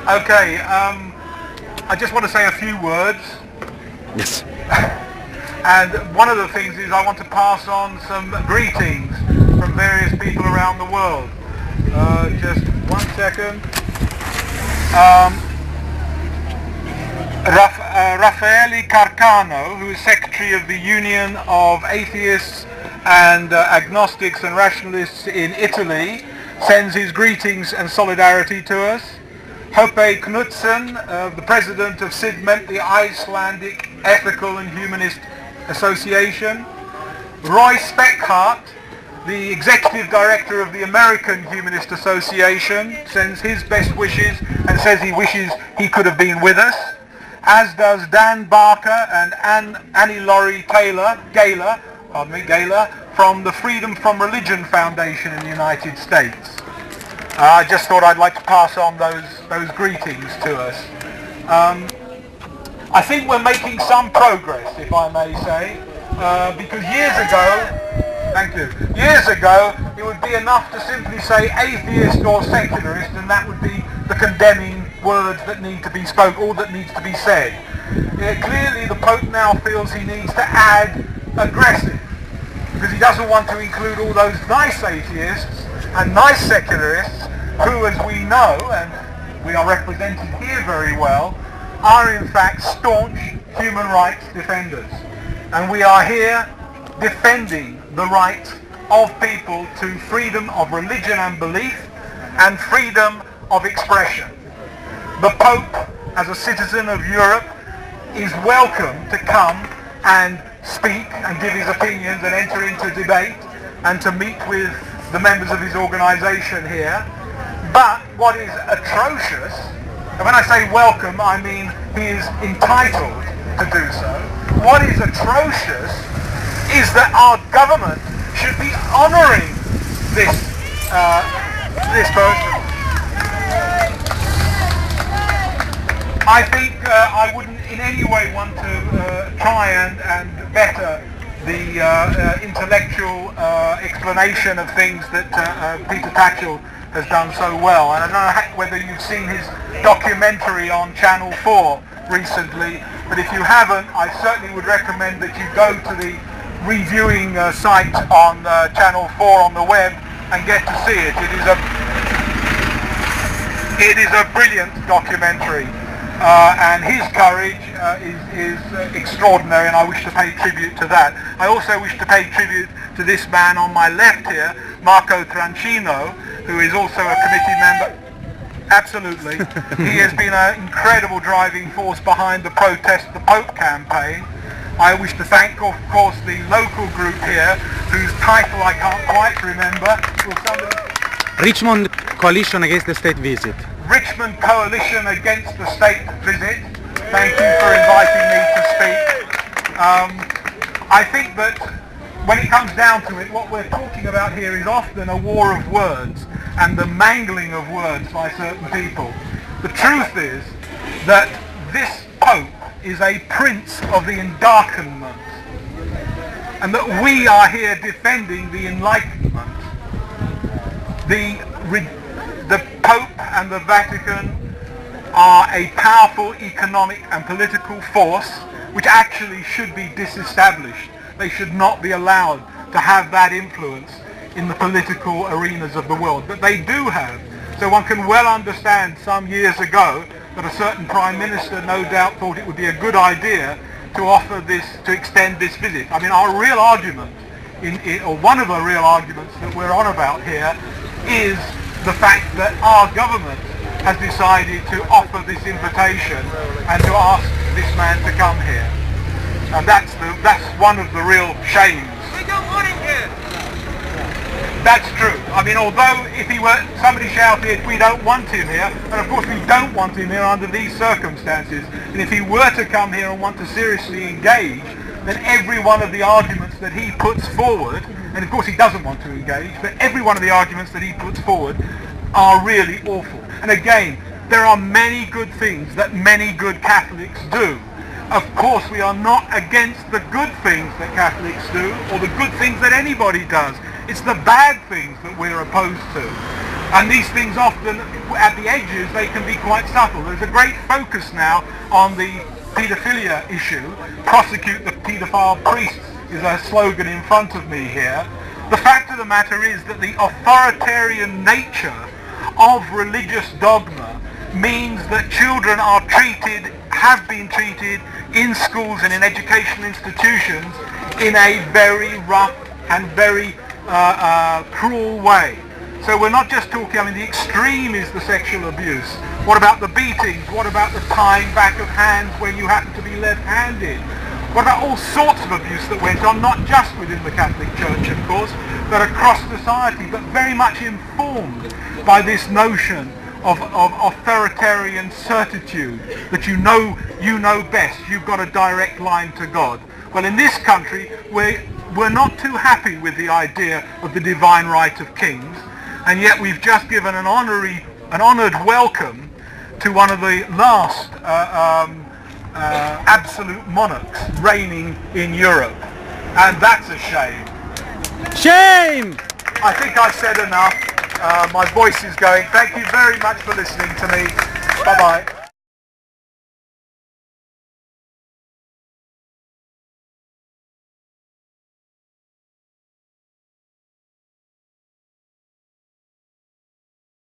Okay, I just want to say a few words. Yes. And one of the things is I want to pass on some greetings from various people around the world. Just 1 second. Raffaele Carcano, who is Secretary of the Union of Atheists and Agnostics and Rationalists in Italy, sends his greetings and solidarity to us. Hope Knudsen, the President of SIDMENT, the Icelandic Ethical and Humanist Association. Roy Speckhart, the Executive Director of the American Humanist Association, sends his best wishes and says he wishes he could have been with us, as does Dan Barker and Annie Laurie Gaylor from the Freedom from Religion Foundation in the United States. I just thought I'd like to pass on those greetings to us. I think we're making some progress, if I may say, because years ago, it would be enough to simply say atheist or secularist, and that would be the condemning words that need to be spoken, all that needs to be said. Clearly, the Pope now feels he needs to add aggressive, because he doesn't want to include all those nice atheists and nice secularists who, as we know, and we are represented here very well, are in fact staunch human rights defenders. And we are here defending the right of people to freedom of religion and belief and freedom of expression. The Pope, as a citizen of Europe, is welcome to come and speak and give his opinions and enter into debate and to meet with the members of his organisation here. But what is atrocious, and when I say welcome, I mean he is entitled to do so. What is atrocious is that our government should be honouring this person. I think I wouldn't in any way want to try and better the intellectual explanation of things that Peter Tatchell has done so well. And I don't know whether you've seen his documentary on Channel 4 recently, but if you haven't, I certainly would recommend that you go to the reviewing site on Channel 4 on the web and get to see it. It is a brilliant documentary, and his courage is extraordinary, and I wish to pay tribute to that. I also wish to pay tribute to this man on my left here, Marco Trancino, who is also a committee member. Absolutely. He has been an incredible driving force behind the Protest the Pope campaign. I wish to thank, of course, the local group here, whose title I can't quite remember. Richmond Coalition Against the State Visit. Richmond Coalition Against the State Visit. Thank you for inviting me to speak. I think that when it comes down to it, what we're talking about here is often a war of words and the mangling of words by certain people. The truth is that this Pope is a prince of the Enlightenment, and that we are here defending the Enlightenment. The Pope and the Vatican are a powerful economic and political force which actually should be disestablished. They should not be allowed to have that influence in the political arenas of the world, but they do have. So one can well understand some years ago that a certain Prime Minister no doubt thought it would be a good idea to offer this, to extend this visit. I mean, our real argument, or one of the real arguments that we're on about here, is the fact that our government has decided to offer this invitation and to ask this man to come here. And that's one of the real shames. We don't want him here. That's true. I mean, although if he were, somebody shouted, we don't want him here, and of course we don't want him here under these circumstances. And if he were to come here and want to seriously engage, then every one of the arguments that he puts forward, and of course he doesn't want to engage, but every one of the arguments that he puts forward are really awful. And again, there are many good things that many good Catholics do. Of course, we are not against the good things that Catholics do, or the good things that anybody does. It's the bad things that we're opposed to. And these things often, at the edges, they can be quite subtle. There's a great focus now on the paedophilia issue. Prosecute the paedophile priests is a slogan in front of me here. The fact of the matter is that the authoritarian nature of religious dogma means that children are treated, have been treated in schools and in educational institutions in a very rough and very cruel way. So we're not just talking, I mean, the extreme is the sexual abuse. What about the beatings? What about the tying back of hands when you happen to be left-handed? What about all sorts of abuse that went on, not just within the Catholic Church, of course, but across society, but very much informed by this notion of authoritarian certitude, that you know best, you've got a direct line to God. Well, in this country, we're not too happy with the idea of the divine right of kings, and yet we've just given an honoured welcome to one of the last absolute monarchs reigning in Europe, and that's a shame. Shame! I think I've said enough. My voice is going. Thank you very much for listening to me. Bye-bye.